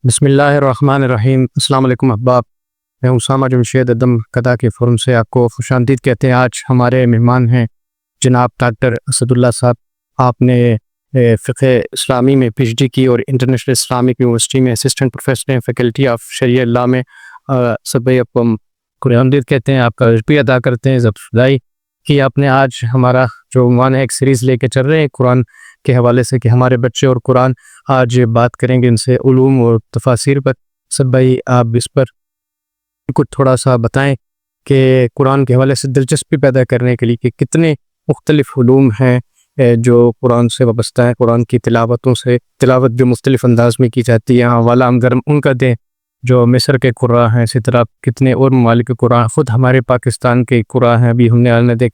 بسم اللہ الرحمن الرحیم۔ السلام علیکم احباب، میں اسامہ جمشید ادم قدا کے فورم سے آپ کو خوش آمدید کہتے ہیں۔ آج ہمارے مہمان ہیں جناب ڈاکٹر اسد اللہ صاحب۔ آپ نے فقہ اسلامی میں پی ایچ ڈی کی اور انٹرنیشنل اسلامک یونیورسٹی میں اسسٹنٹ پروفیسر ہیں، فیکلٹی آف شریعہ اللہ میں۔ سب آپ کو خوش آمدید کہتے ہیں، آپ کا شکریہ ادا کرتے ہیں ضبط خدائی کہ آپ نے آج ہمارا جو عنوان ہے ایک سیریز لے کے چل رہے ہیں قرآن کے حوالے سے کہ ہمارے بچے اور قرآن، آج بات کریں گے ان سے علوم اور تفاسیر پر۔ سب بھائی آپ اس پر کچھ تھوڑا سا بتائیں کہ قرآن کے حوالے سے دلچسپی پیدا کرنے کے لیے کہ کتنے مختلف علوم ہیں جو قرآن سے وابستہ ہیں، قرآن کی تلاوتوں سے، تلاوت جو مختلف انداز میں کی جاتی ہے۔ حوالہ ہم گرم ان کا دیں جو مصر کے قراء ہیں، اسی طرح کتنے اور ممالک کے قراء، خود ہمارے پاکستان کے قراء ہیں۔ ابھی ہم نے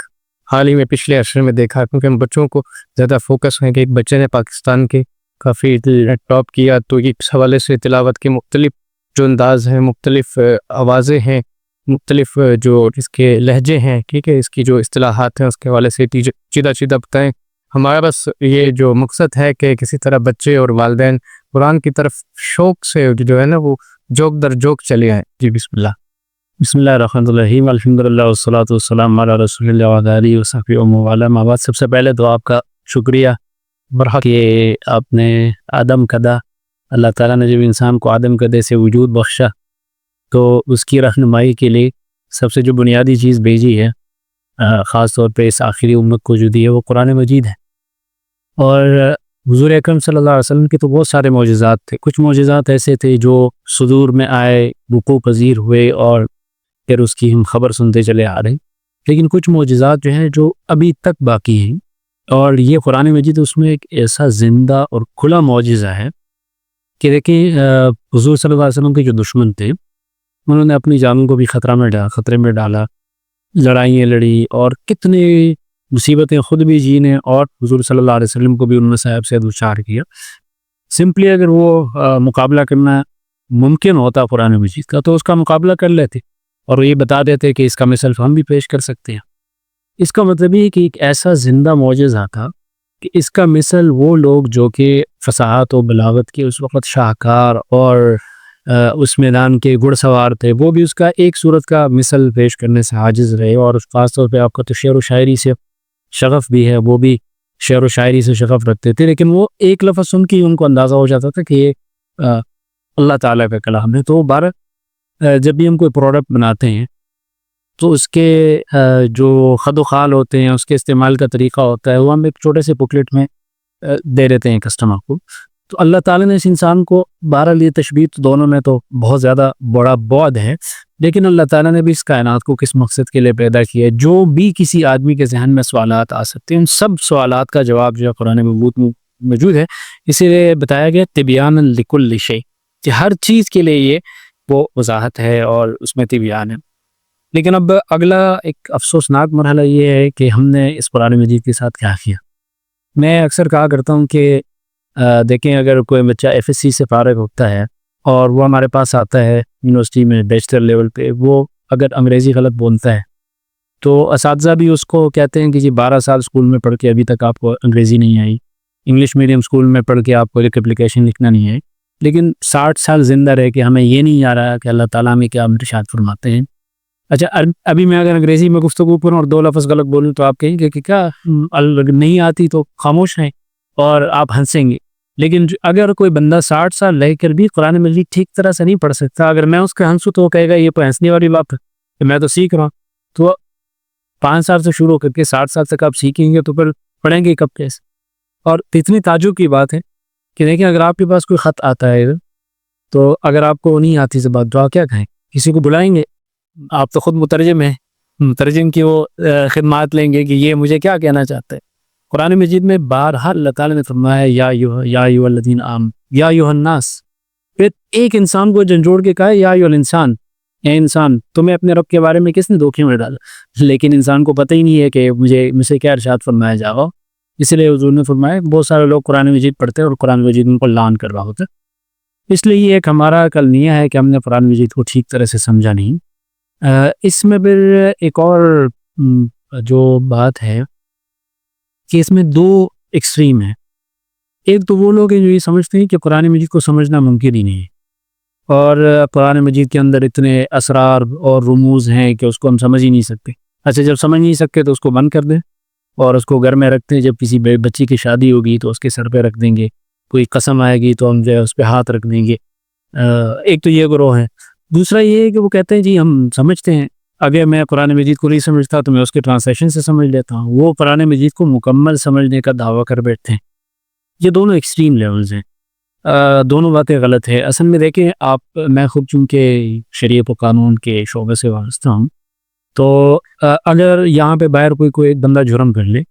حال ہی میں پچھلے عرصے میں دیکھا، کیونکہ ہم بچوں کو زیادہ فوکس ہیں کہ ایک بچے نے پاکستان کے کافی ٹاپ کیا، تو اس حوالے سے تلاوت کے مختلف جو انداز ہیں، مختلف آوازیں ہیں، مختلف جو اس کے لہجے ہیں، ٹھیک ہے، اس کی جو اصطلاحات ہیں، اس کے حوالے سے چیدہ بتائیں۔ ہمارا بس یہ جو مقصد ہے کہ کسی طرح بچے اور والدین قرآن کی طرف شوق سے جو ہے نا وہ جوک در جوک چلے آئیں۔ جی بسم اللہ۔ بسم اللہ الرحمن الرحیم، الحمدللہ والصلاۃ والسلام علی رسول اللہ وعلی آلہ وصحبہ ومن والاه، اما بعد۔ سب سے پہلے تو آپ کا شکریہ کہ آپ نے آدم کدا، اللہ تعالیٰ نے جب انسان کو آدم کدے سے وجود بخشا تو اس کی رہنمائی کے لیے سب سے جو بنیادی چیز بھیجی ہے، خاص طور پہ اس آخری امت کو جو دی ہے، وہ قرآن مجید ہے۔ اور حضور اکرم صلی اللہ علیہ وسلم کے تو بہت سارے معجزات تھے۔ کچھ معجزات ایسے تھے جو صدور میں آئے، وقوع پذیر ہوئے اور پھر اس کی ہم خبر سنتے چلے آ رہے ہیں، لیکن کچھ معجزات جو ہیں جو ابھی تک باقی ہیں، اور یہ قرآن مجید اس میں ایک ایسا زندہ اور کھلا معجزہ ہے کہ دیکھیں حضور صلی اللہ علیہ وسلم کے جو دشمن تھے انہوں نے اپنی جانوں کو بھی خطرے میں ڈالا، لڑائیاں لڑی اور کتنے مصیبتیں خود بھی جینے، اور حضور صلی اللہ علیہ وسلم کو بھی انہوں نے صاحب سے دوچار کیا۔ سمپلی اگر وہ مقابلہ کرنا ممکن ہوتا قرآن مجید کا تو اس کا مقابلہ کر لیتے اور یہ بتا دیتے کہ اس کا مثال ہم بھی پیش کر سکتے ہیں۔ اس کا مطلب یہ کہ ایک ایسا زندہ معجزہ تھا کہ اس کا مثل وہ لوگ جو کہ فصاحت و بلاغت کے اس وقت شاہکار اور اس میدان کے گھڑ سوار تھے، وہ بھی اس کا ایک صورت کا مثل پیش کرنے سے عاجز رہے۔ اور خاص طور پہ آپ کا تو شعر و شاعری سے شغف بھی ہے، وہ بھی شعر و شاعری سے شغف رکھتے تھے، لیکن وہ ایک لفظ سن کے ان کو اندازہ ہو جاتا تھا کہ یہ اللہ تعالیٰ کا کلام ہے۔ تو جب بھی ہم کوئی پروڈکٹ بناتے ہیں تو اس کے جو خد و خال ہوتے ہیں، اس کے استعمال کا طریقہ ہوتا ہے، وہ ہم ایک چھوٹے سے بکلیٹ میں دے دیتے ہیں کسٹمر کو۔ تو اللہ تعالیٰ نے اس انسان کو بہرحال یہ تشبیہ تو دونوں میں تو بہت زیادہ بڑا بعد ہے، لیکن اللہ تعالیٰ نے بھی اس کائنات کو کس مقصد کے لیے پیدا کیا ہے۔ جو بھی کسی آدمی کے ذہن میں سوالات آ سکتے ہیں، ان سب سوالات کا جواب جو ہے قرآن مجید میں موجود ہے۔ اسی لیے بتایا گیا تبیان لکل شیء، کہ ہر چیز کے لیے یہ وہ وضاحت ہے اور اس میں تبیان ہے۔ لیکن اب اگلا ایک افسوسناک مرحلہ یہ ہے کہ ہم نے اس قرآن مجید کے ساتھ کیا کیا۔ میں اکثر کہا کرتا ہوں کہ دیکھیں، اگر کوئی بچہ ایف ایس سی سے فارغ ہوتا ہے اور وہ ہمارے پاس آتا ہے یونیورسٹی میں بیچلر لیول پہ، وہ اگر انگریزی غلط بولتا ہے تو اساتذہ بھی اس کو کہتے ہیں کہ جی 12 سال اسکول میں پڑھ کے ابھی تک آپ کو انگریزی نہیں آئی، انگلش میڈیم اسکول میں پڑھ کے آپ کو ایک اپلیکیشن لکھنا نہیں آئی، لیکن 60 سال زندہ رہ کے ہمیں یہ نہیں آ رہا کہ اللہ تعالیٰ ہمیں کیا ارشاد فرماتے ہیں۔ اچھا، ابھی میں اگر انگریزی میں گفتگو کروں اور 2 لفظ غلط بولوں تو آپ کہیں گے کہ کیا نہیں آتی تو خاموش ہیں اور آپ ہنسیں گے، لیکن اگر کوئی بندہ 60 سال رہ کر بھی قرآن مجید ٹھیک طرح سے نہیں پڑھ سکتا، اگر میں اس کے ہنسوں تو وہ کہے گا یہ تو ہنسنے والی بات ہے کہ میں تو سیکھ رہا ہوں۔ تو 5 سال سے شروع کر کے 60 سال تک آپ سیکھیں گے تو پھر پڑھیں گے کب کیسے؟ اور اتنی تعجب کی بات ہے کہ دیکھیں، اگر آپ کے پاس کوئی خط آتا ہے تو اگر آپ کو نہیں آتی زبان تو آپ کیا کہیں؟ کسی کو بلائیں گے؟ آپ تو خود مترجم ہیں، مترجم کی وہ خدمات لیں گے کہ یہ مجھے کیا کہنا چاہتا ہے۔ قرآن مجید میں بارہا اللہ تعالیٰ نے فرمایا یا ایھا الذین آمنوا یا ایھا الناس، پھر ایک انسان کو جھنجھوڑ کے کہا یا ایھا الانسان، اے انسان تمہیں اپنے رب کے بارے میں کس نے دھوکے میں ڈالا؟ لیکن انسان کو پتہ ہی نہیں ہے کہ مجھ سے کیا ارشاد فرمایا جا رہا ہو۔ اس لیے حضور نے فرمایا بہت سارے لوگ قرآن مجید پڑھتے ہیں اور قرآن مجید ان کو لعن کر رہا ہوتا ہے۔ اس لیے یہ ایک ہمارا کلنیہ ہے کہ ہم نے قرآن مجید کو ٹھیک طرح سے سمجھا نہیں۔ اس میں پھر ایک اور جو بات ہے کہ اس میں 2 ایکسٹریم ہیں۔ ایک تو وہ لوگ ہیں جو یہ سمجھتے ہیں کہ قرآن مجید کو سمجھنا ممکن ہی نہیں ہے، اور قرآن مجید کے اندر اتنے اسرار اور رموز ہیں کہ اس کو ہم سمجھ ہی نہیں سکتے. اچھا جب سمجھ نہیں سکتے تو اس کو بند کر دیں اور اس کو گھر میں رکھتے ہیں. جب کسی بچی کی شادی ہوگی تو اس کے سر پہ رکھ دیں گے, کوئی قسم آئے گی تو ہم جو ہے اس پہ ہاتھ رکھ دیں گے. ایک تو یہ گروہ ہے. دوسرا یہ ہے کہ وہ کہتے ہیں جی ہم سمجھتے ہیں, اگر میں قرآن مجید کو نہیں سمجھتا تو میں اس کے ٹرانسلیشن سے سمجھ لیتا ہوں. وہ قرآن مجید کو مکمل سمجھنے کا دعویٰ کر بیٹھتے ہیں. یہ دونوں ایکسٹریم لیولز ہیں, دونوں باتیں غلط ہے. اصل میں دیکھیں آپ, میں خود چونکہ شریعت و قانون کے شعبے سے وابستہ ہوں, تو اگر یہاں پہ باہر کوئی ایک بندہ جرم کر لے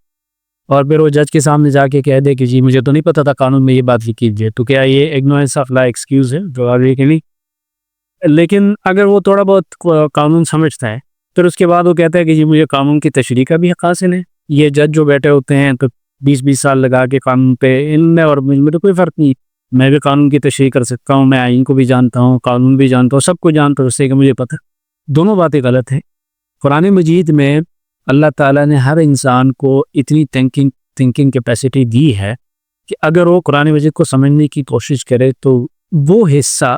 اور پھر وہ جج کے سامنے جا کے کہہ دے کہ جی مجھے تو نہیں پتا تھا قانون میں یہ بات لکھی ہے, تو کیا یہ اگنورینس آف لا ایکسکیوز ہے جو آگے کے نہیں؟ لیکن اگر وہ تھوڑا بہت قانون سمجھتا ہے پھر اس کے بعد وہ کہتا ہے کہ جی مجھے قانون کی تشریح کا بھی حق حاصل ہے. یہ جج جو بیٹھے ہوتے ہیں تو 20 سال لگا کے قانون پہ, ان میں اور مجھ میں تو کوئی فرق نہیں, میں بھی قانون کی تشریح کر سکتا ہوں, میں آئین کو بھی جانتا ہوں, قانون بھی جانتا ہوں, سب کو جانتا ہوں, اس سے کہ مجھے پتہ. دونوں باتیں غلط ہیں. قرآن مجید میں اللہ تعالیٰ نے ہر انسان کو اتنی تھنکنگ کیپیسٹی دی ہے کہ اگر وہ قرآن مجید کو سمجھنے کی کوشش کرے تو وہ حصہ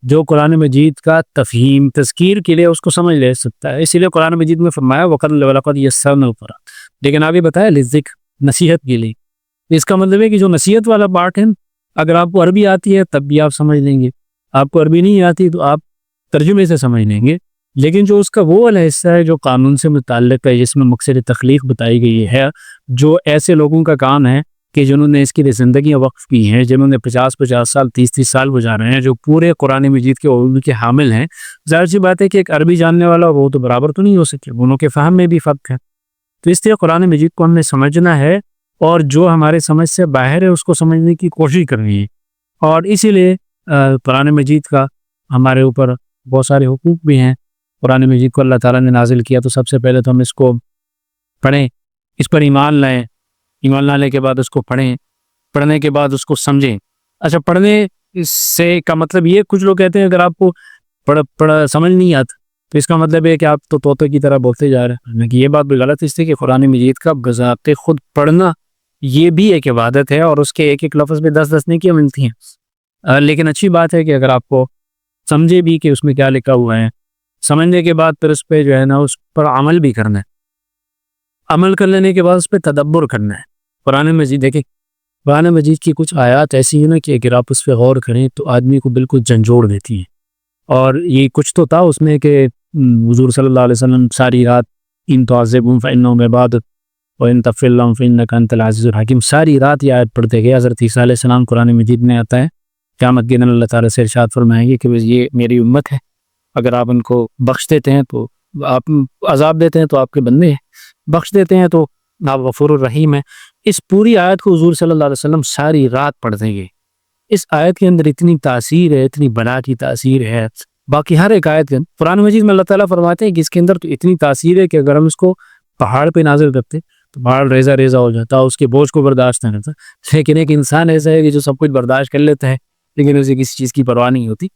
جو قرآن مجید کا تفہیم تذکیر کے لیے اس کو سمجھ لے سکتا ہے. اسی لیے قرآن مجید میں فرمایا وَلَقَدْ يَسَّرْنَا الْقُرْآنَ, لیکن ابھی بتایا لِلذِّکْر, نصیحت کے لیے. اس کا مطلب ہے کہ جو نصیحت والا پارٹ ہے, اگر آپ کو عربی آتی ہے تب بھی آپ سمجھ لیں گے, آپ کو عربی نہیں آتی تو آپ ترجمے سے سمجھ لیں گے. لیکن جو اس کا وہ والا حصہ ہے جو قانون سے متعلق ہے, جس میں مقصد تخلیق بتائی گئی ہے, جو ایسے لوگوں کا کام ہے کہ جنہوں نے اس کے لیے زندگیاں وقف کی ہیں, جنہوں نے 50 سال 30 سال گزارے ہیں, جو پورے قرآن مجید کے علوم کے حامل ہیں. ظاہر سی بات ہے کہ ایک عربی جاننے والا وہ تو برابر تو نہیں ہو سکے, دونوں کے فہم میں بھی فرق ہے. تو اس لیے قرآن مجید کو ہم نے سمجھنا ہے اور جو ہمارے سمجھ سے باہر ہے اس کو سمجھنے کی کوشش کرنی ہے. اور اسی لیے قرآن مجید کا ہمارے اوپر بہت سارے حقوق بھی ہیں. قرآن مجید کو اللہ تعالیٰ نے نازل کیا تو سب سے پہلے تو ہم اس کو پڑھیں, اس پر ایمان لائیں, ایمان لانے کے بعد اس کو پڑھیں, پڑھنے کے بعد اس کو سمجھیں. اچھا پڑھنے سے کا مطلب یہ, کچھ لوگ کہتے ہیں اگر آپ کو سمجھ نہیں آتا تو اس کا مطلب ہے کہ آپ تو طوطے کی طرح بولتے جا رہے ہیں. یہ بات بھی غلط اس لیے کہ قرآن مجید کا بذات خود پڑھنا یہ بھی ایک عبادت ہے اور اس کے ایک ایک لفظ میں 10 نیکیاں ملتی ہیں. لیکن اچھی بات ہے کہ اگر آپ کو سمجھے بھی کہ اس میں کیا لکھا ہوا ہے, سمجھنے کے بعد پھر اس پہ جو ہے نا اس پر عمل بھی کرنا ہے. عمل کر لینے کے بعد اس پہ تدبر کرنا ہے. قرآن مجید دیکھیں, قرآن مجید کی کچھ آیات ایسی ہیں نا کہ اگر آپ اس پہ غور کریں تو آدمی کو بالکل جھنجھوڑ دیتی ہیں. اور یہ کچھ تو تھا اس میں کہ حضور صلی اللہ علیہ وسلم ساری رات ان تعذبہم فإنہم عبادک وإن تغفر لہم فإنک انت العزیز الحکیم, ساری رات یہ آیت پڑھتے گئے. حضرت عیسیٰ علیہ السلام قرآن مجید میں آتا ہے قیامت کے دن اللہ تعالیٰ سے ارشاد فرمائیں گے کہ یہ میری امت ہے, اگر آپ ان کو بخش دیتے ہیں تو آپ عذاب دیتے ہیں تو آپ کے بندے ہیں, بخش دیتے ہیں تو آپ غفور الرحیم ہیں. اس پوری آیت کو حضور صلی اللہ علیہ وسلم ساری رات پڑھتے گئے. اس آیت کے اندر اتنی تاثیر ہے, اتنی بڑا کی تاثیر ہے. باقی ہر ایک آیت کے قرآن مجید میں اللہ تعالیٰ فرماتے ہیں کہ اس کے اندر تو اتنی تاثیر ہے کہ اگر ہم اس کو پہاڑ پہ نازل کرتے تو پہاڑ ریزہ ریزہ ہو جاتا, اس کے بوجھ کو برداشت نہیں کرتا. لیکن ایک انسان ایسا ہے کہ جو سب کچھ برداشت کر لیتا ہے لیکن اسے کسی چیز کی پرواہ نہیں ہوتی.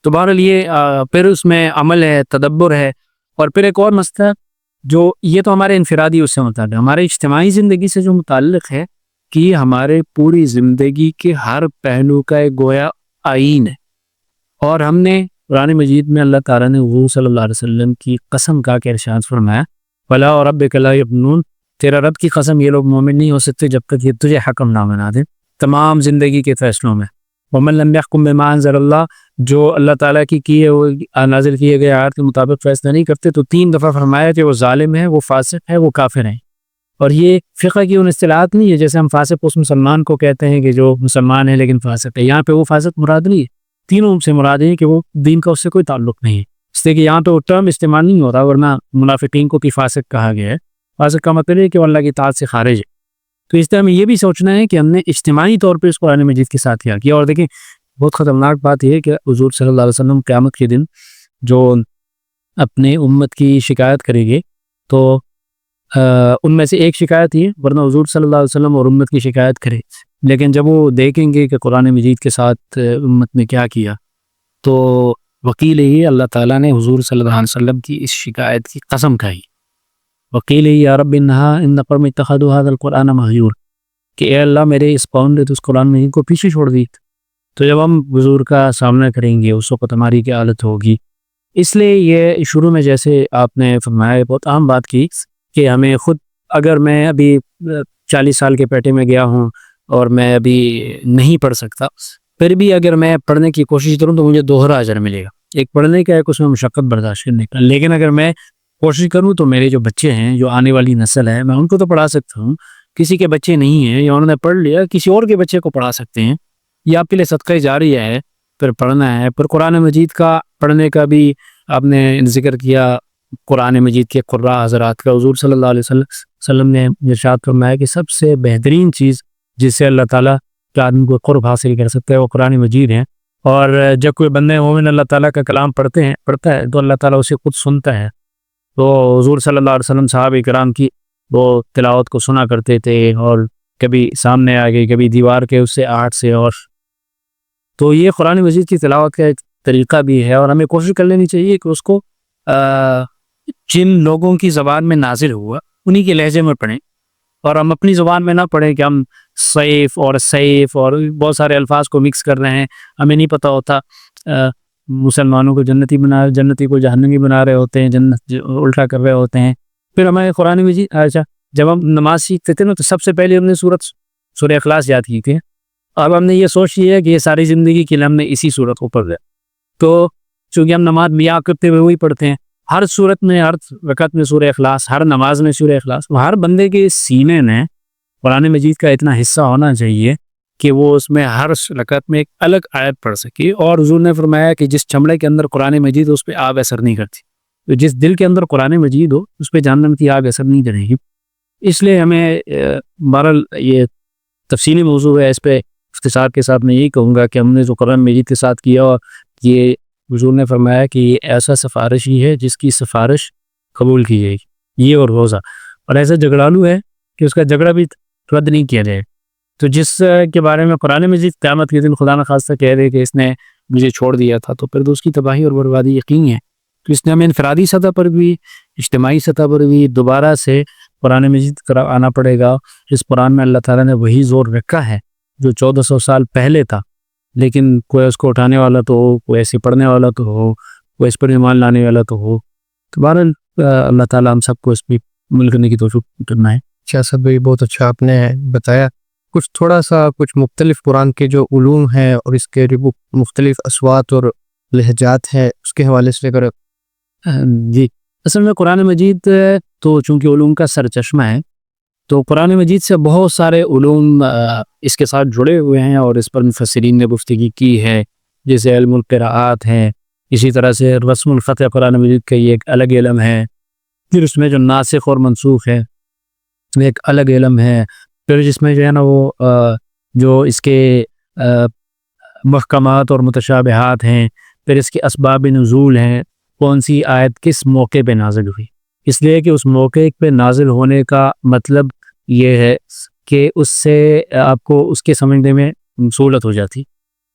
تو بہرحال یہ پھر اس میں عمل ہے, تدبر ہے. اور پھر ایک اور مسئلہ جو یہ تو ہمارے انفرادی اس سے متعلق ہے, ہمارے اجتماعی زندگی سے جو متعلق ہے کہ ہمارے پوری زندگی کے ہر پہلو کا ایک گویا آئین ہے. اور ہم نے قرآن مجید میں اللہ تعالیٰ نے حضور صلی اللہ علیہ وسلم کی قسم کا کہ ارشاد فرمایا فَلَا وَرَبِّكَ لَا يُؤْمِنُونَ, تیرا رب کی قسم یہ لوگ مومن نہیں ہو سکتے جب تک یہ تجھے حکم نہ بنا دیں تمام زندگی کے فیصلوں میں. وَمَن لَمْ يَحْكُم بِمَا أَنزَلَ اللَّهُ, جو اللہ تعالیٰ کی ہے وہ نازل کیے گئے آیات کے مطابق فیصلہ نہیں کرتے تو 3 دفعہ فرمایا کہ وہ ظالم ہے, وہ فاسق ہے, وہ کافر ہیں. اور یہ فقہ کی ان اصطلاحات نہیں ہے جیسے ہم فاسق اس مسلمان کو کہتے ہیں کہ جو مسلمان ہے لیکن فاسق ہے. یہاں پہ وہ فاسق مراد نہیں ہے, تینوں سے مراد ہے کہ وہ دین کا اس سے کوئی تعلق نہیں ہے. اس لیے کہ یہاں پہ وہ ٹرم استعمال نہیں ہوتا, ورنہ منافقین کو بھی فاسق کہا گیا ہے. فاسق کا مطلب ہے کہ وہ اللہ کی اطاعت سے خارج ہے. تو اس طرح ہمیں یہ بھی سوچنا ہے کہ ہم نے اجتماعی طور پہ اس قرآن مجید کے ساتھ کیا کیا. اور دیکھیں بہت خطرناک بات یہ ہے کہ حضور صلی اللہ علیہ وسلم قیامت کے دن جو اپنے امت کی شکایت کریں گے تو ان میں سے ایک شکایت ہی ہے, ورنہ حضور صلی اللہ علیہ وسلم اور امت کی شکایت کرے. لیکن جب وہ دیکھیں گے کہ قرآن مجید کے ساتھ امت نے کیا کیا تو وکیل ہی اللہ تعالیٰ نے حضور صلی اللہ علیہ وسلم کی اس شکایت کی قسم کھائی. وکیل ہی یا رب انہا ان قوم اتخذوا ھذا القرآن مہجور, کہ اے اللہ میرے اس قوم نے تو اس قرآن مجید کو پیچھے چھوڑ دی. تو جب ہم بزرگ کا سامنا کریں گے اس وقت ہماری کیا حالت ہوگی. اس لیے یہ شروع میں جیسے آپ نے فرمایا بہت اہم بات کی کہ ہمیں خود، اگر میں ابھی 40 سال کے پیٹے میں گیا ہوں اور میں ابھی نہیں پڑھ سکتا، پھر بھی اگر میں پڑھنے کی کوشش کروں تو مجھے دوہرا اجر ملے گا. ایک پڑھنے کا ایک اس میں مشقت برداشت کرنے کا، لیکن اگر میں کوشش کروں تو میرے جو بچے ہیں، جو آنے والی نسل ہے، میں ان کو تو پڑھا سکتا ہوں. کسی کے بچے نہیں ہیں یا انہوں نے پڑھ لیا، کسی اور کے بچے کو پڑھا سکتے ہیں. یہ آپ کے لیے صدقہ جاریہ ہے. پھر پڑھنا ہے. پھر قرآن مجید کا پڑھنے کا بھی آپ نے ذکر کیا، قرآن مجید کے قراء حضرات کا. حضور صلی اللہ علیہ وسلم نے ارشاد فرمایا کہ سب سے بہترین چیز جس سے اللہ تعالیٰ کے آدمی کو قرب حاصل کر سکتا ہے وہ قرآن مجید ہے. اور جب کوئی بندے مومن اللہ تعالیٰ کا کلام پڑھتا ہے تو اللہ تعالیٰ اسے خود سنتا ہے. تو حضور صلی اللہ علیہ وسلم صحابہ کرام کی وہ تلاوت کو سنا کرتے تھے، اور کبھی سامنے آ گئی، کبھی دیوار کے اس سے آہٹ سے. اور تو یہ قرآن مجید کی تلاوت کا ایک طریقہ بھی ہے، اور ہمیں کوشش کر لینی چاہیے کہ اس کو جن لوگوں کی زبان میں نازل ہوا انہی کے لہجے میں پڑھیں، اور ہم اپنی زبان میں نہ پڑھیں کہ ہم سیف اور بہت سارے الفاظ کو مکس کر رہے ہیں. ہمیں نہیں پتہ ہوتا مسلمانوں کو جنتی کو جہنمی بنا رہے ہوتے ہیں، جنت الٹا کر رہے ہوتے ہیں. پھر ہمیں قرآن مجید جب ہم نماز سیکھتے تھے نا تو سب سے پہلے ہم نے سورہ اخلاص یاد کی تھی. اب ہم نے یہ سوچ لیا ہے کہ یہ ساری زندگی کے لیے ہم نے اسی صورت کو پڑھ لیا. تو چونکہ ہم نماز میاں کرتے ہوئے وہی پڑھتے ہیں، ہر صورت میں، ہر رکعت میں سورہ اخلاص، ہر نماز میں سورہ اخلاص. ہر بندے کے سینے میں قرآن مجید کا اتنا حصہ ہونا چاہیے کہ وہ اس میں ہر رکعت میں ایک الگ آیت پڑھ سکے. اور حضور نے فرمایا کہ جس چمڑے کے اندر قرآن مجید ہو اس پہ آگ اثر نہیں کرتی، تو جس دل کے اندر قرآن مجید ہو اس پہ جہنم کی آگ اثر نہیں کرے گی. اس لیے ہمیں بہرحال یہ تفصیلی موضوع ہے، اس پہ اختصار کے ساتھ میں یہی کہوں گا کہ ہم نے جو قرآن مجید کے ساتھ کیا، اور یہ حضور نے فرمایا کہ یہ ایسا سفارش ہی ہے جس کی سفارش قبول کی جائے گی، یہ اور روزہ. اور ایسا جھگڑالو ہے کہ اس کا جھگڑا بھی رد نہیں کیا جائے. تو جس کے بارے میں قرآن مجید قیامت کے دن خدا نخواستہ کہہ رہے کہ اس نے مجھے چھوڑ دیا تھا، تو پھر تو اس کی تباہی اور بربادی یقینی ہے. تو اس نے ہمیں انفرادی سطح پر بھی، اجتماعی سطح پر بھی دوبارہ سے قرآن مجید آنا پڑے گا. اس قرآن میں اللہ تعالیٰ نے وہی زور رکھا ہے جو 1400 سال پہلے تھا، لیکن کوئی اس کو اٹھانے والا تو ہو، کوئی ایسے پڑھنے والا تو ہو، کوئی اس پر ایمان لانے والا تو ہو. تو بہرحال اللہ تعالیٰ ہم سب کو اس پہ عمل کرنے کی توفیق کرنا ہے. اچھا سب بھی بہت اچھا آپ نے بتایا. تھوڑا سا کچھ مختلف قرآن کے جو علوم ہیں اور اس کے مختلف اصوات اور لہجات ہیں اس کے حوالے سے اگر جی، اصل میں قرآن مجید تو چونکہ علوم کا سرچشمہ ہے، تو قرآن مجید سے بہت سارے علوم اس کے ساتھ جڑے ہوئے ہیں، اور اس پر مفسرین نے گفتگی کی ہے. جیسے علم القراءات ہے، اسی طرح سے رسم الخط قرآن مجید کا یہ ایک الگ علم ہے. پھر اس میں جو ناسخ اور منسوخ ہے وہ ایک الگ علم ہے. پھر جس میں جو ہے نا وہ جو اس کے محکمات اور متشابہات ہیں. پھر اس کے اسباب نزول ہیں، کون سی آیت کس موقع پہ نازل ہوئی، اس لیے کہ اس موقع پہ نازل ہونے کا مطلب یہ ہے کہ اس سے آپ کو اس کے سمجھنے میں سہولت ہو جاتی.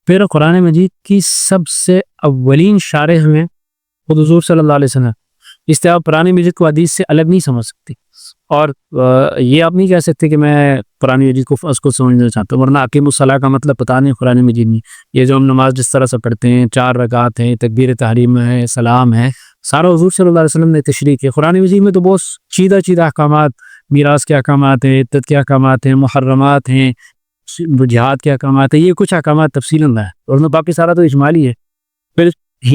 پھر قرآن مجید کی سب سے اولین شارح ہیں خود حضور صلی اللہ علیہ وسلم، اس طرح قرآن مجید کو حدیث سے الگ نہیں سمجھ سکتی. اور یہ آپ نہیں کہہ سکتے کہ میں قرآن مجید کو اس کو سمجھنا چاہتا ہوں، ورنہ اقیم الصلاۃ کا مطلب پتہ نہیں قرآن مجید نہیں. یہ جو ہم نماز جس طرح سے پڑھتے ہیں، 4 رکعات ہیں، تکبیر تحریم ہے، سلام ہے، سارا حضور صلی اللہ علیہ وسلم نے تشریح کی. قرآن مجید میں تو بہت چیدہ احکامات، میراث کے احکامات ہیں، عدت کے احکامات ہیں، محرمات ہیں، جہاد کے احکامات ہیں. یہ کچھ احکامات تفصیلاً ہے، اور باقی سارا تو اجمالی ہے. پھر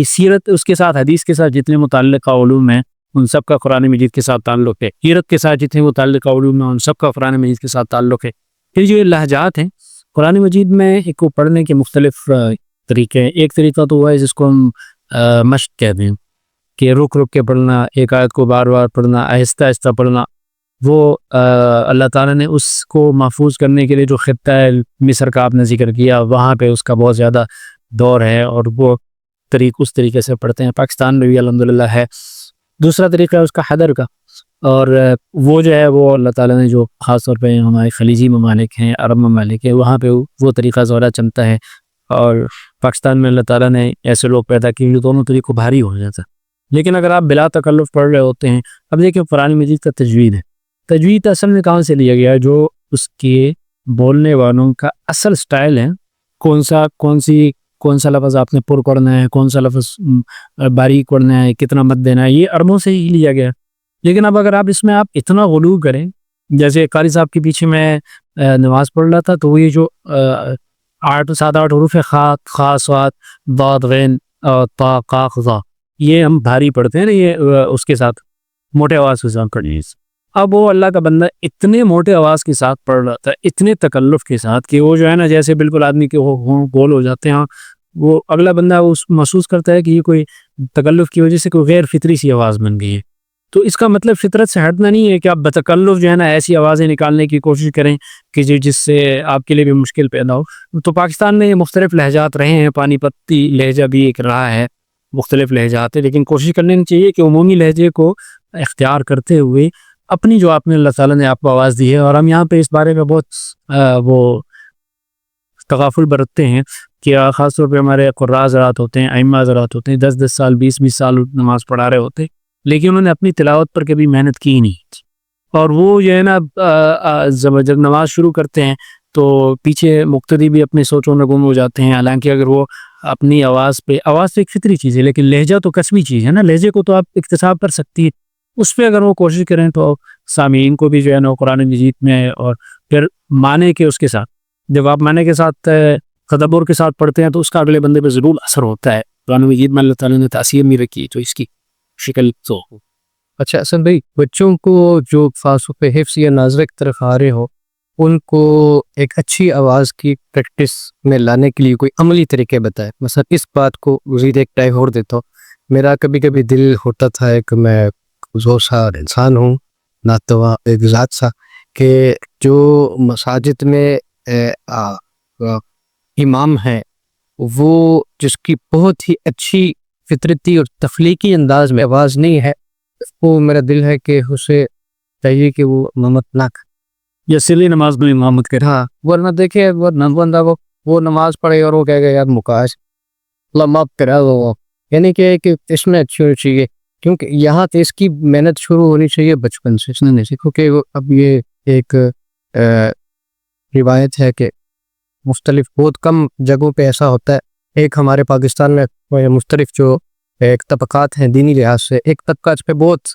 سیرت اس کے ساتھ، حدیث کے ساتھ جتنے متعلقہ علوم ہیں ان سب کا قرآن مجید کے ساتھ تعلق ہے. سیرت کے ساتھ جتنے متعلقہ علوم ہیں ان سب کا قرآن مجید کے ساتھ تعلق ہے. پھر جو لہجات ہیں قرآن مجید میں، ایک کو پڑھنے کے مختلف طریقے ہیں. ایک طریقہ تو وہ ہے جس کو ہم مشق کہتے ہیں، کہ رک کے پڑھنا، ایک آیت کو بار بار پڑھنا، آہستہ آہستہ پڑھنا. وہ اللہ تعالیٰ نے اس کو محفوظ کرنے کے لیے جو خطہ مصر کا آپ نے ذکر کیا، وہاں پہ اس کا بہت زیادہ دور ہے، اور وہ اس طریقے سے پڑھتے ہیں. پاکستان میں بھی الحمدللہ ہے. دوسرا طریقہ ہے اس کا حدر کا، اور وہ جو ہے وہ اللہ تعالیٰ نے جو خاص طور پہ ہمارے خلیجی ممالک ہیں، عرب ممالک ہیں، وہاں پہ وہ طریقہ زیادہ چلتا ہے. اور پاکستان میں اللہ تعالیٰ نے ایسے لوگ پیدا کیے جو دونوں طریقوں بھاری ہو جاتا ہے. لیکن اگر آپ بلا تکلف پڑھ رہے ہوتے ہیں، اب دیکھیں قرآن مجید کا تجوید ہے. تجوید اصل میں کہاں سے لیا گیا ہے؟ جو اس کے بولنے والوں کا اصل سٹائل ہے کون سا لفظ آپ نے پر پڑھنا ہے، کون سا لفظ باریک پڑھنا ہے، کتنا مد دینا ہے، یہ عربوں سے ہی لیا گیا. لیکن اب اگر آپ اس میں آپ اتنا غلو کریں، جیسے قاری صاحب کے پیچھے میں نماز پڑھ رہا تھا، تو وہ یہ جو 7-8 حروف ہے، خا صاد ضاد غین طا قاف ظا، یہ ہم بھاری پڑھتے ہیں نا، یہ اس کے ساتھ موٹے آواز کے ساتھ پڑھنی ہے. اب وہ اللہ کا بندہ اتنے موٹے آواز کے ساتھ پڑھ رہا تھا، اتنے تکلف کے ساتھ، کہ وہ جو ہے نا جیسے بالکل آدمی کے ہوں گول ہو جاتے ہیں. وہ اگلا بندہ وہ محسوس کرتا ہے کہ یہ کوئی تکلف کی وجہ سے کوئی غیر فطری سی آواز بن گئی ہے. تو اس کا مطلب فطرت سے ہٹنا نہیں ہے کہ آپ بتکلف جو ہے نا ایسی آوازیں نکالنے کی کوشش کریں کہ جس سے آپ کے لیے بھی مشکل پیدا ہو. تو پاکستان میں مختلف لہجات رہے ہیں، پانی پتی لہجہ بھی ایک رہا ہے، مختلف لہجات ہیں، لیکن کوشش کرنی چاہیے کہ عمومی لہجے کو اختیار کرتے ہوئے اپنی جو آپ نے اللہ تعالیٰ نے آپ کو آواز دی ہے، اور ہم یہاں پہ اس بارے میں بہت وہ تغافل برتتے ہیں کہ خاص طور پہ ہمارے قراء حضرات ہوتے ہیں، ائمہ حضرات ہوتے ہیں، 10 سال 20 سال نماز پڑھا رہے ہوتے ہیں، لیکن انہوں نے اپنی تلاوت پر کبھی محنت کی نہیں تھی. اور وہ جو ہے نا جب نماز شروع کرتے ہیں تو پیچھے مقتدی بھی اپنے سوچوں میں گم ہو جاتے ہیں. حالانکہ اگر وہ اپنی آواز تو ایک فطری چیز ہے، لیکن لہجہ تو کسبی چیز ہے نا، لہجے کو تو آپ اکتساب کر سکتی ہے. اس پہ اگر وہ کوشش کریں تو سامعین کو بھی جو ہے نا قرآن مجید میں، اور پھر معنی کے اس کے ساتھ، جب آپ معنی کے ساتھ تدبر کے ساتھ پڑھتے ہیں تو اس کا اگلے بندے پہ ضرور اثر ہوتا ہے. قرآن مجید میں اللہ تعالیٰ نے تاثیر نہیں رکھی تو اس کی شکل تو. اچھا حسن بھائی، بچوں کو جو فاسو پہ حفظ یا ناظرہ کی طرف آ رہے ہو، ان کو ایک اچھی آواز کی پریکٹس میں لانے کے لیے کوئی عملی طریقے بتائے. مثلا اس بات کو مزید ایک ٹائم اور دیتا ہوں، میرا کبھی کبھی دل ہوتا تھا کہ میں زور سا انسان ہوں، ناتواں ایک ذات سا، کہ جو مساجد میں امام ہیں وہ جس کی بہت ہی اچھی فطرتی اور تخلیقی انداز میں آواز نہیں ہے، وہ میرا دل ہے کہ اسے چاہیے کہ وہ امامت نہ کرے یا سلی نماز میں امامت کرے. ہاں، ورنہ دیکھیں ورنہ بندہ وہ نماز پڑھے اور وہ کہے گا یار مکاش اللہ معاف کرا وہ، یعنی کہ اس میں اچھی ہونی چاہیے. کیونکہ یہاں تو اس کی محنت شروع ہونی چاہیے بچپن سے، اس نے نہیں سیکھو کہ اب یہ ایک روایت ہے کہ مختلف بہت کم جگہوں پہ ایسا ہوتا ہے. ایک ہمارے پاکستان میں مختلف جو ایک طبقات ہیں دینی لحاظ سے، ایک طبقہ اس پہ بہت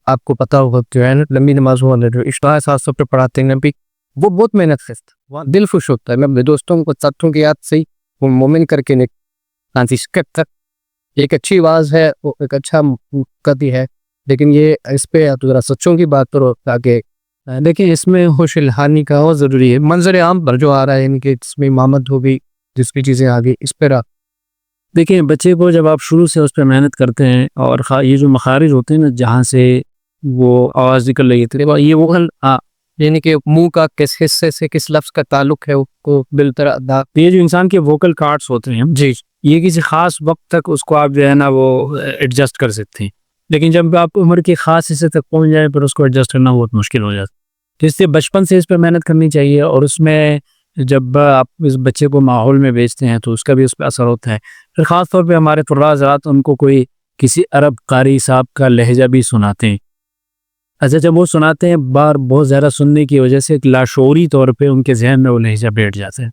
آپ کو پتہ ہوگا جو ہے نا لمبی نماز والے جو اشتہا 700 پہ پڑھاتے ہیں نبی، وہ بہت محنت کرتا ہے، وہاں دل خوش ہوتا ہے. میں اپنے دوستوں کو ساتھوں کی یاد سے ہی وہ مومن کر کے تک ایک اچھی آواز ہے، وہ ایک اچھا قدی ہے. لیکن یہ اس پہ تو ذرا سچوں کی بات کرو تاکہ دیکھیں اس میں ہوش الحانی کا بہت ضروری ہے. منظر عام پر جو آ رہا ہے یعنی کہ اس میں امامت ہوگی، جس کی چیزیں آگئی اس پہ دیکھیں بچے کو جب آپ شروع سے اس پہ محنت کرتے ہیں، اور یہ جو مخارج ہوتے ہیں نا جہاں سے وہ آواز نکل رہی ہے، یہ وہ یعنی کہ منہ کا کس حصے سے کس لفظ کا تعلق ہے کو بالطرح ادا، یہ جو انسان کے ووکل کارڈز ہوتے ہیں جی یہ کسی خاص وقت تک اس کو آپ جو ہے نا وہ ایڈجسٹ کر سکتے ہیں، لیکن جب آپ عمر کے خاص حصے تک پہنچ جائیں پھر اس کو ایڈجسٹ کرنا بہت مشکل ہو جاتا ہے. تو اس لیے بچپن سے اس پہ محنت کرنی چاہیے، اور اس میں جب آپ اس بچے کو ماحول میں بیچتے ہیں تو اس کا بھی اس پہ اثر ہوتا ہے. پھر خاص طور پہ ہمارے قراء حضرات ان کو کوئی کسی عرب قاری صاحب کا لہجہ بھی سناتے ہیں. اچھا جب وہ سناتے ہیں بار بہت زیادہ سننے کی وجہ سے ایک لاشعوری طور پہ ان کے ذہن میں وہ لہجہ بیٹھ جاتا ہے.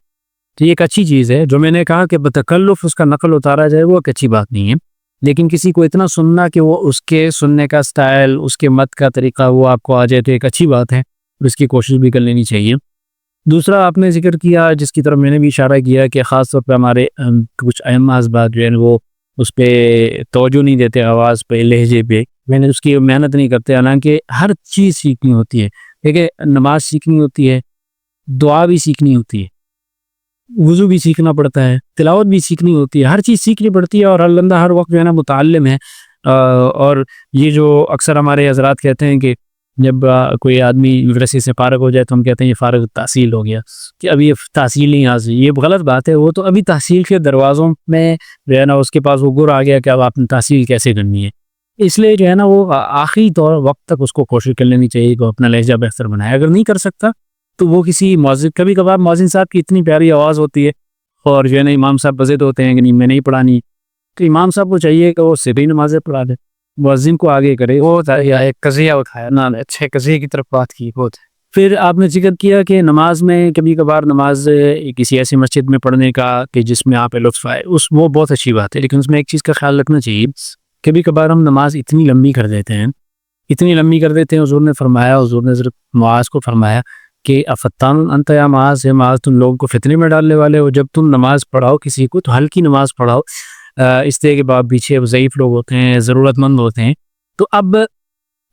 تو یہ ایک اچھی چیز ہے. جو میں نے کہا کہ بتکلف اس کا نقل اتارا جائے وہ ایک اچھی بات نہیں ہے، لیکن کسی کو اتنا سننا کہ وہ اس کے سننے کا سٹائل، اس کے مت کا طریقہ وہ آپ کو آ جائے تو ایک اچھی بات ہے، اس کی کوشش بھی کر لینی چاہیے. دوسرا آپ نے ذکر کیا جس کی طرف میں نے بھی اشارہ کیا کہ خاص طور پہ ہمارے کچھ اہم بات جو ہے وہ اس پہ توجہ نہیں دیتے، آواز پہ، لہجے پہ، میں نے اس کی محنت نہیں کرتے. حالانکہ ہر چیز سیکھنی ہوتی ہے، دیکھیں نماز سیکھنی ہوتی ہے، دعا بھی سیکھنی ہوتی ہے، وضو بھی سیکھنا پڑتا ہے، تلاوت بھی سیکھنی ہوتی ہے، ہر چیز سیکھنی پڑتی ہے، اور ہر بندہ ہر وقت جو ہے نا متعلم ہے. اور یہ جو اکثر ہمارے حضرات کہتے ہیں کہ جب کوئی آدمی مدرسے سے فارغ ہو جائے تو ہم کہتے ہیں یہ فارغ تحصیل ہو گیا، کہ ابھی یہ تحصیل نہیں حاصل. یہ غلط بات ہے، وہ تو ابھی تحصیل کے دروازوں میں جو ہے نا اس کے پاس وہ گر آ گیا کہ اب آپ نے تحصیل کیسے کرنی ہے. اس لیے جو ہے نا وہ آخری وقت تک اس کو کوشش کر لینی چاہیے کہ اپنا لہجہ بہتر بنائے. اگر نہیں کر سکتا تو وہ کسی مؤذن، کبھی کبھار مؤذن صاحب کی اتنی پیاری آواز ہوتی ہے اور جو ہے نا امام صاحب بزد ہوتے ہیں کہ نہیں میں نہیں پڑھانی، تو امام صاحب کو چاہیے کہ وہ سبھی نمازیں پڑھا دے، مؤذن کو آگے کرے. وہ ایک قضیہ اٹھایا نا، اچھے قضیے کی طرف بات کی، بہت پھر آپ نے ذکر کیا کہ نماز میں کبھی کبھار نماز کسی ایسی مسجد میں پڑھنے کا کہ جس میں آپ لطف آئے، وہ بہت اچھی بات ہے، لیکن اس میں ایک چیز کا خیال رکھنا چاہیے، کبھی کبھار ہم نماز اتنی لمبی کر دیتے ہیں، حضور نے فرمایا، حضور نے حضرت معاذ کو فرمایا کہ افتان انت یا معاذ، معاذ تم لوگوں کو فتنے میں ڈالنے والے ہو، جب تم نماز پڑھاؤ کسی کو تو ہلکی نماز پڑھاؤ، اس طرح کے باپ پیچھے ضعیف لوگ ہوتے ہیں، ضرورت مند ہوتے ہیں۔ تو اب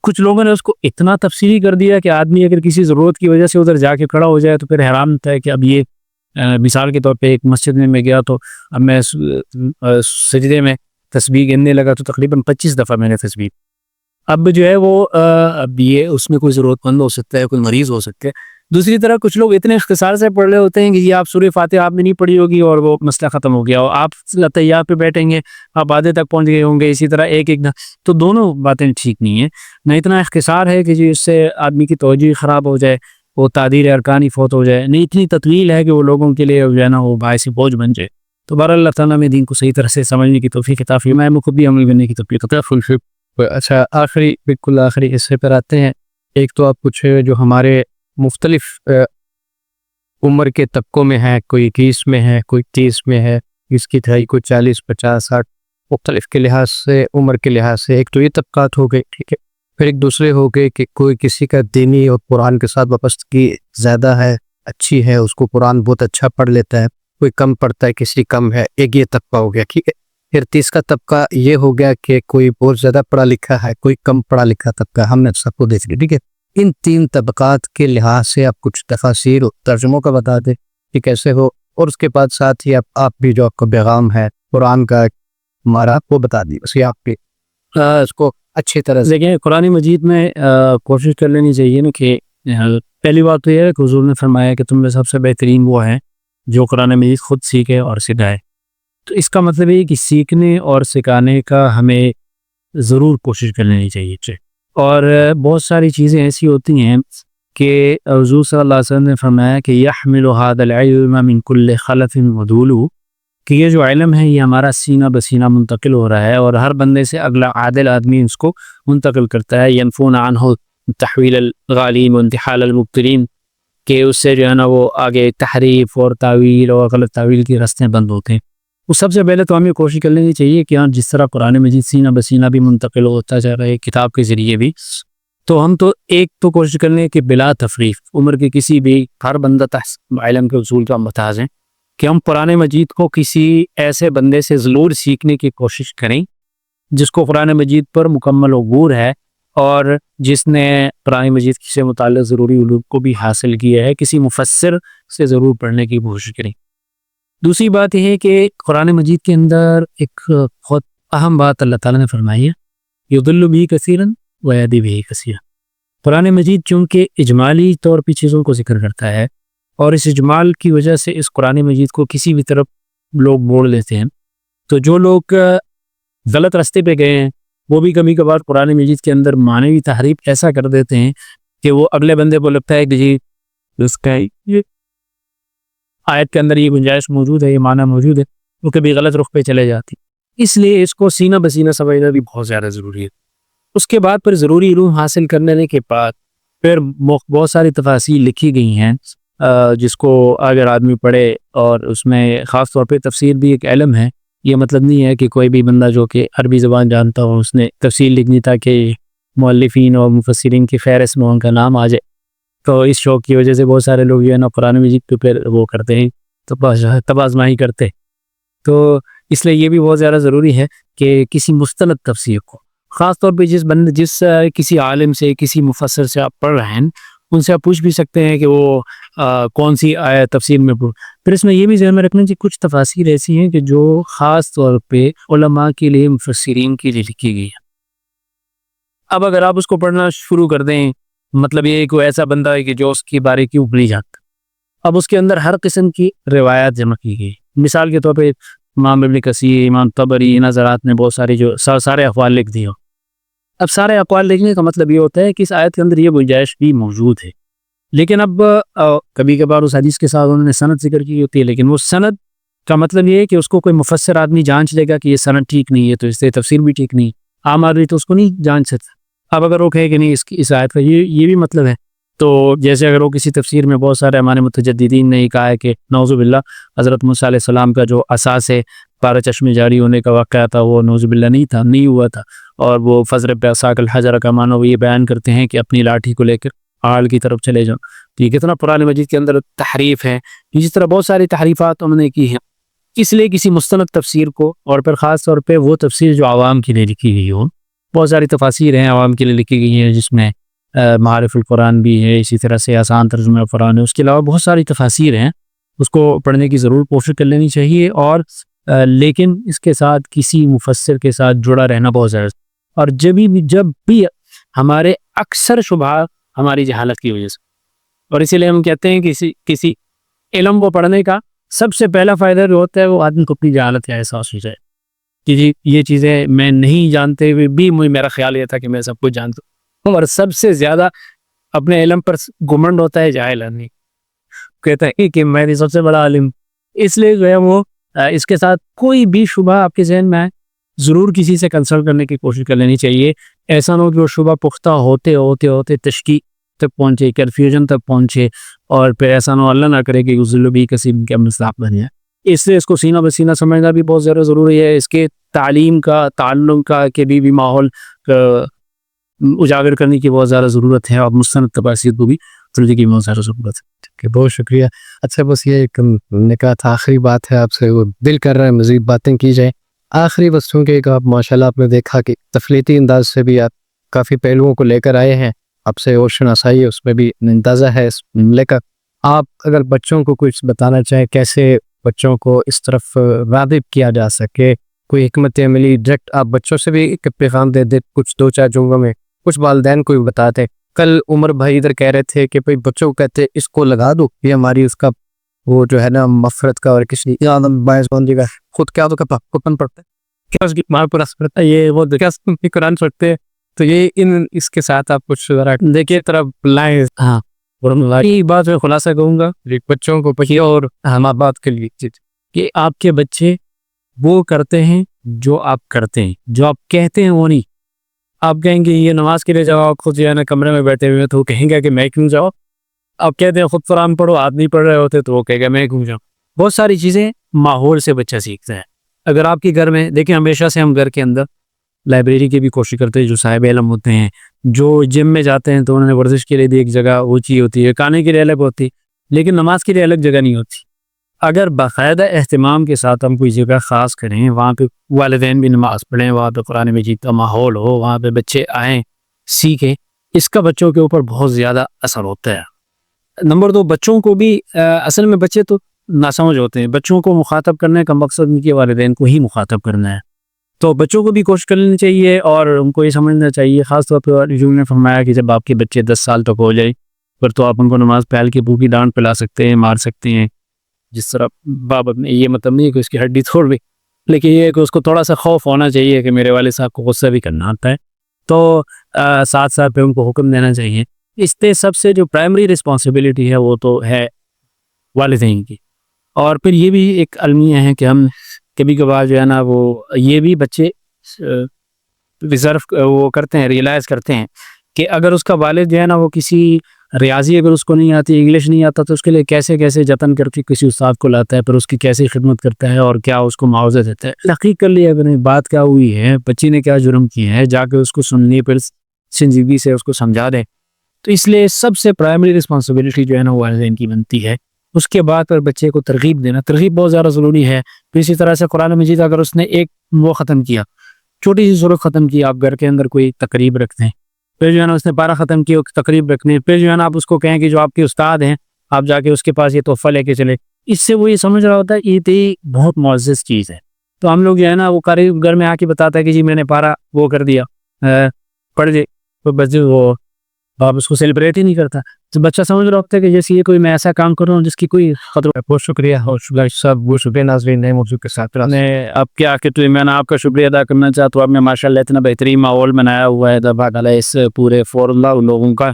کچھ لوگوں نے اس کو اتنا تفصیلی کر دیا کہ آدمی اگر کسی ضرورت کی وجہ سے ادھر جا کے کھڑا ہو جائے تو پھر حیران ہوتا ہے کہ اب یہ مثال کے طور پہ ایک مسجد میں گیا تو اب میں سجدے میں تسبیح گننے لگا تو تقریباً 25 دفعہ میں نے تسبیح، اب جو ہے وہ اب یہ اس میں کوئی ضرورت مند ہو سکتا ہے، کوئی مریض ہو سکتا ہے۔ دوسری طرح کچھ لوگ اتنے اختصار سے پڑھ رہے ہوتے ہیں کہ یہ آپ سورہ فاتحہ آپ نے نہیں پڑھی ہوگی اور وہ مسئلہ ختم ہو گیا، اور آپ تحیات پہ بیٹھیں گے، آپ آدھے تک پہنچ گئے ہوں گے، اسی طرح ایک تو دونوں باتیں ٹھیک نہیں ہیں۔ نہ اتنا اختصار ہے کہ اس سے آدمی کی توجہ خراب ہو جائے، وہ تعدیر ارکان ہی فوت ہو جائے، نہیں اتنی تطویل ہے کہ وہ لوگوں کے لیے جو ہے نا وہ باعث بوجھ بن جائے۔ تو بہرحال اللہ تعالیٰ میں دین کو صحیح طرح سے سمجھنے کی توفیق عطا فرمائے، میں خود بھی عمل کرنے کی توفیق عطا فرمائے۔ اچھا، بالکل آخری حصے پر آتے ہیں۔ ایک تو آپ کچھ جو ہمارے مختلف عمر کے طبقوں میں ہے، کوئی 21 میں ہے، کوئی 30 میں ہے، اس کی تھائی کوئی 40 50 60 مختلف کے لحاظ سے، عمر کے لحاظ سے، ایک تو یہ طبقات ہو گئے، ٹھیک ہے۔ پھر ایک دوسرے ہو گئے کہ کوئی کسی کا دینی اور قرآن کے ساتھ وابستگی زیادہ ہے، اچھی ہے، اس کو قرآن بہت اچھا پڑھ لیتا ہے، کوئی کم پڑھتا ہے، کسی کم ہے، ایک یہ طبقہ ہو گیا، ٹھیک ہے۔ پھر تیسرا طبقہ یہ ہو گیا کہ کوئی بہت زیادہ پڑھا لکھا ہے، کوئی کم پڑھا لکھا طبقہ، ہم نے سب کو دیکھ لیا، ٹھیک ہے۔ ان 3 طبقات کے لحاظ سے آپ کچھ تفاسیر ترجموں کا بتا دیں کہ کیسے ہو، اور اس کے بعد ساتھ ہی آپ بھی جو آپ کا پیغام ہے قرآن کا ہمارا وہ بتا دیے، بس یہ آپ کے اس کو اچھی طرح سے دیکھیں قرآن مجید میں کوشش کر لینی چاہیے نا کہ پہلی بات تو یہ ہے کہ حضور نے فرمایا کہ تم میں سب سے بہترین وہ ہیں جو قرآن مجید خود سیکھے اور سکھائے۔ تو اس کا مطلب یہ کہ سیکھنے اور سکھانے کا ہمیں ضرور کوشش کر لینی چاہیے، اور بہت ساری چیزیں ایسی ہوتی ہیں کہ حضور صلی اللہ علیہ وسلم نے فرمایا کہ یحمل هذا العلم من كل خلف مدول، کہ یہ جو علم ہے یہ ہمارا سینہ بسینہ منتقل ہو رہا ہے، اور ہر بندے سے اگلا عادل آدمی اس کو منتقل کرتا ہے۔ ینفون عنہ تحویل الغالین وانتحال المبتلین، کہ اس سے جو ہے نا وہ آگے تحریف اور تعویل اور غلط تعویل کی رستیں بند ہوتے ہیں۔ وہ سب سے پہلے تو ہمیں کوشش کر لینی چاہیے کہ جس طرح قرآن مجید سینہ بسینہ بھی منتقل ہوتا جا رہا ہے کتاب کے ذریعے بھی، تو ہم تو ایک تو کوشش کر لیں کہ بلا تفریق عمر کے کسی بھی ہر بندہ علم کے اصول کا متاز ہیں کہ ہم قرآن مجید کو کسی ایسے بندے سے ضرور سیکھنے کی کوشش کریں جس کو قرآن مجید پر مکمل عبور ہے اور جس نے قرآن مجید سے متعلق ضروری علوم کو بھی حاصل کیا ہے، کسی مفسر سے ضرور پڑھنے کی کوشش کریں۔ دوسری بات یہ ہے کہ قرآن مجید کے اندر ایک بہت اہم بات اللہ تعالیٰ نے فرمائی ہے، یضل بھی کثیراً ویہدی بھی کثیراً۔ قرآن مجید چونکہ اجمالی طور پہ چیزوں کو ذکر کرتا ہے، اور اس اجمال کی وجہ سے اس قرآن مجید کو کسی بھی طرف لوگ موڑ لیتے ہیں، تو جو لوگ غلط راستے پہ گئے ہیں وہ بھی کبھی کبھار قرآن مجید کے اندر معنوی تحریف ایسا کر دیتے ہیں کہ وہ اگلے بندے کو لگتا ہے کہ جی اس کا یہ آیت کے اندر یہ گنجائش موجود ہے، یہ معنی موجود ہے، وہ کبھی غلط رخ پہ چلے جاتی۔ اس لیے اس کو سینہ بسینہ سمجھنا بھی بہت زیادہ ضروری ہے۔ اس کے بعد پھر ضروری علوم حاصل کرنے کے بعد پھر بہت ساری تفاصیل لکھی گئی ہیں جس کو اگر آدمی پڑھے، اور اس میں خاص طور پہ تفسیر بھی ایک علم ہے۔ یہ مطلب نہیں ہے کہ کوئی بھی بندہ جو کہ عربی زبان جانتا ہو اس نے تفسیر لکھنی تاکہ مؤلفین اور مفسرین کی فہرست میں ان کا نام آ جائے، تو اس شوق کی وجہ سے بہت سارے لوگ جو ہے نا قرآن مجید پہ پھر وہ کرتے ہیں، تب آزمائی کرتے۔ تو اس لیے یہ بھی بہت زیادہ ضروری ہے کہ کسی مستند تفسیر کو، خاص طور پہ جس کسی عالم سے کسی مفسر سے آپ پڑھ رہے ہیں ان سے آپ پوچھ بھی سکتے ہیں کہ وہ کون سی آیت تفسیر میں پڑھ۔ پھر اس میں یہ بھی ذہن میں رکھنا چاہیے کچھ تفاسیر ایسی ہیں کہ جو خاص طور پہ علماء کے لیے، مفسرین کے لیے لکھی گئی ہیں۔ اب اگر آپ اس کو پڑھنا شروع کر دیں، مطلب یہ کوئی ایسا بندہ ہے کہ جو اس کے بارے کی اوپری جانتا، اب اس کے اندر ہر قسم کی روایات جمع کی گئی۔ مثال کے طور پہ امام ابن کثیر، امام طبری، ان حضرات نے بہت ساری جو سارے اقوال لکھ دیے۔ اب سارے اقوال لکھنے کا مطلب یہ ہوتا ہے کہ اس آیت کے اندر یہ گنجائش بھی موجود ہے، لیکن اب کبھی کبھار اس حدیث کے ساتھ انہوں نے سند ذکر کی ہوتی ہے، لیکن وہ سند کا مطلب یہ ہے کہ اس کو کوئی مفسر آدمی جانچ لے گا کہ یہ سند ٹھیک نہیں ہے تو اس سے تفسیر بھی ٹھیک نہیں، عام آدمی تو اس کو نہیں جانچ سکتا۔ اب اگر وہ کہے کہ نہیں اس آیت کا یہ بھی مطلب ہے، تو جیسے اگر وہ کسی تفسیر میں بہت سارے ہمارے متجددین نے کہا ہے کہ نعوذ باللہ حضرت موسیٰ علیہ السلام کا جو اساس ہے 12 چشمے جاری ہونے کا واقعہ تھا وہ نعوذ باللہ نہیں ہوا تھا، اور وہ فضرب بعصاک الحجر کا معنی وہ یہ بیان کرتے ہیں کہ اپنی لاٹھی کو لے کر پہاڑ کی طرف چلے جاؤ. تو یہ کتنا قرآن مجید کے اندر تحریف ہے. اسی طرح بہت ساری تحریفات انہوں نے کی ہیں. اس لیے کسی مستند تفسیر کو، اور پھر خاص طور پہ وہ تفسیر جو عوام کے لیے لکھی گئی ہو، بہت ساری تفاسیر ہیں عوام کے لیے لکھی گئی ہیں جس میں معارف القرآن بھی ہے، اسی طرح سے آسان ترجمہ قرآن ہے، اس کے علاوہ بہت ساری تفاسیر ہیں، اس کو پڑھنے کی ضرور کوشش کر لینی چاہیے. اور لیکن اس کے ساتھ کسی مفسر کے ساتھ جڑا رہنا بہت ضروری. اور جب بھی ہمارے اکثر شبہ ہماری جہالت کی وجہ سے، اور اسی لیے ہم کہتے ہیں کسی علم کو پڑھنے کا سب سے پہلا فائدہ جو ہوتا ہے وہ آدمی کو اپنی جہالت کا احساس ہو جائے کہ جی یہ چیزیں میں نہیں جانتے ہوئے بھی میرا خیال یہ تھا کہ میں سب کچھ جانتا ہوں. اور سب سے زیادہ اپنے علم پر گھمنڈ ہوتا ہے جاہل آدمی، کہتا ہے کہ میں سب سے بڑا عالم. اس لیے جو ہے وہ اس کے ساتھ کوئی بھی شبہ آپ کے ذہن میں آئے ضرور کسی سے کنسلٹ کرنے کی کوشش کر لینی چاہیے. ایسا نہ ہو کہ وہ شبہ پختہ ہوتے ہوتے تشکیک تک پہنچے، کنفیوژن تک پہنچے، اور پھر ایسا نہ اللہ نہ کرے کہ بھی کسی کے مصداق بن جائے. اس لیے اس کو سینہ بسینہ سمجھنا بھی بہت زیادہ ضروری ہے. اس کے تعلیم کا، تعلم کا کے بھی ماحول اجاگر کرنے کی بہت زیادہ ضرورت ہے، اور مستند تفاسیر کو بھی سمجھنے کی بہت زیادہ ضرورت ہے. کہ بہت شکریہ. اچھا بس یہ ایک نے کہا تھا آخری بات ہے آپ سے، وہ دل کر رہا ہے مزید باتیں کی جائیں. آخری بس چونکہ ایک آپ ماشاءاللہ آپ نے دیکھا کہ تفلیتی انداز سے بھی آپ کافی پہلوؤں کو لے کر آئے ہیں، آپ سے اور شناسائی اس میں بھی اندازہ ہے اس لے کر. آپ اگر بچوں کو کچھ بتانا چاہیں کیسے بچوں کو اس طرف راغب کیا جا سکے، کوئی حکمت عملی ڈائریکٹ آپ بچوں سے بھی ایک پیغام دے دے کچھ 2-4 جملوں میں، کچھ والدین کو بھی بتاتے. کل عمر بھائی ادھر کہہ رہے تھے کہ بھئی بچوں کو کہتے اس کو لگا دو، یہ ہماری اس کا وہ جو ہے نا مغفرت کا اور کسی باعث بندی کا خود کیا تو قرآن پڑھتے کیا اس کی ماں پر اثر پڑتا ہے، یہ وہ کیا قرآن پڑھتے ہیں. تو یہ اس کے ساتھ آپ کچھ ذرا دیکھیے طرف لائیں. ہاں یہ بات میں خلاصہ کہوں گا بچوں کو پڑھیے اور ماں باپ کے لیے کہ آپ کے بچے وہ کرتے ہیں جو آپ کرتے ہیں، جو آپ کہتے ہیں وہ نہیں. آپ کہیں گے یہ نماز کے لیے جاؤ، آپ خود جو ہے نا کمرے میں بیٹھے ہوئے تو وہ کہیں گا کہ میں کیوں جاؤ. آپ کہتے ہیں خود قرآن پڑھو، آپ نہیں پڑھ رہے ہوتے تو وہ کہے گا میں کیوں جاؤں. بہت ساری چیزیں ماحول سے بچہ سیکھتا ہے. اگر آپ کے گھر میں دیکھیں، ہمیشہ سے ہم گھر کے اندر لائبریری کی بھی کوشش کرتے ہیں. جو صاحب علم ہوتے ہیں، جو جم میں جاتے ہیں تو انہوں نے ورزش کے لیے بھی ایک جگہ وہ چیز ہوتی ہے، کھانے کے لیے الگ ہوتی، لیکن نماز کے لیے الگ جگہ نہیں ہوتی. اگر باقاعدہ اہتمام کے ساتھ ہم کوئی جگہ خاص کریں، وہاں پہ والدین بھی نماز پڑھیں، وہاں پہ قرآن مجید کا ماحول ہو، وہاں پہ بچے آئیں سیکھیں، اس کا بچوں کے اوپر بہت زیادہ اثر ہوتا ہے. نمبر 2، بچوں کو بھی اصل میں بچے تو ناسمجھ ہوتے ہیں. بچوں کو مخاطب کرنے کا مقصد ان کے والدین کو ہی مخاطب کرنا ہے. تو بچوں کو بھی کوشش کرنی چاہیے اور ان کو یہ سمجھنا چاہیے، خاص طور پہ جو نے فرمایا کہ جب آپ کے بچے 10 سال تک ہو جائے پھر تو آپ ان کو نماز پہ ہلکی پھولکی ڈانٹ پلا سکتے ہیں، مار سکتے ہیں. جس طرح باپ اپنے، یہ مطلب نہیں ہے کہ اس کی ہڈی توڑ بھی، لیکن یہ ہے کہ اس کو تھوڑا سا خوف ہونا چاہیے کہ میرے والد صاحب کو غصہ بھی کرنا آتا ہے، تو ساتھ ساتھ پہ ان کو حکم دینا چاہیے. اس سے سب سے جو پرائمری رسپانسبلٹی ہے وہ تو ہے والدین کی. اور پھر یہ بھی ایک المیہ ہے کہ ہم کبھی کبھار جو ہے نا وہ یہ بھی بچے ریزرو وہ کرتے ہیں، ریئلائز کرتے ہیں کہ اگر اس کا والد جو ہے نا وہ کسی ریاضی اگر اس کو نہیں آتی، انگلش نہیں آتا، تو اس کے لیے کیسے جتن کر کے کسی استاد کو لاتا ہے، پھر اس کی کیسی خدمت کرتا ہے اور کیا اس کو معاوضہ دیتا ہے. تحقیق کر لی اگر بات کیا ہوئی ہے، بچی نے کیا جرم کیا ہے، جا کے اس کو سننی، پھر سنجیدگی سے اس کو سمجھا دیں. تو اس لیے سب سے پرائمری رسپانسبلٹی جو ہے نا وہ والدین کی بنتی ہے. اس کے بعد پر بچے کو ترغیب دینا، ترغیب بہت زیادہ ضروری ہے. تو اسی طرح سے قرآن مجید اگر اس نے ایک وہ ختم کیا، چھوٹی سی سورت ختم کی، آپ گھر کے اندر کوئی تقریب رکھتے ہیں، پھر جو ہے نا اس نے 12 ختم کی، تقریب رکھنے، پھر جو ہے نا آپ اس کو کہیں کہ جو آپ کے استاد ہیں آپ جا کے اس کے پاس یہ تحفہ لے کے چلے، اس سے وہ یہ سمجھ رہا ہوتا ہے یہ بہت معزز چیز ہے. تو ہم لوگ جو ہے نا وہ قریب گھر میں آ کے بتاتا ہے کہ جی میں نے 12 وہ کر دیا، پڑھ دے، تو بس وہ آپ اس کو سیلیبریٹ ہی نہیں کرتا. تو بچہ سمجھ رہا ہوتا ہے کہ جیسے یہ کوئی میں ایسا کام کر رہا ہوں جس کی کوئی خطرہ. بہت شکریہ صاحب، بہت شکریہ ناظرین نئے موضوع کے ساتھ آپ کیا کہ میں نے آپ کا شکریہ ادا کرنا چاہتا ہوں. آپ نے ماشاءاللہ اتنا بہترین ماحول بنایا ہوا ہے دبا اس پورے اللہ لوگوں کا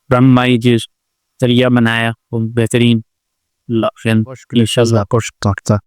رہنمائی جس ذریعہ بنایا وہ بہترین. بہت شکریہ.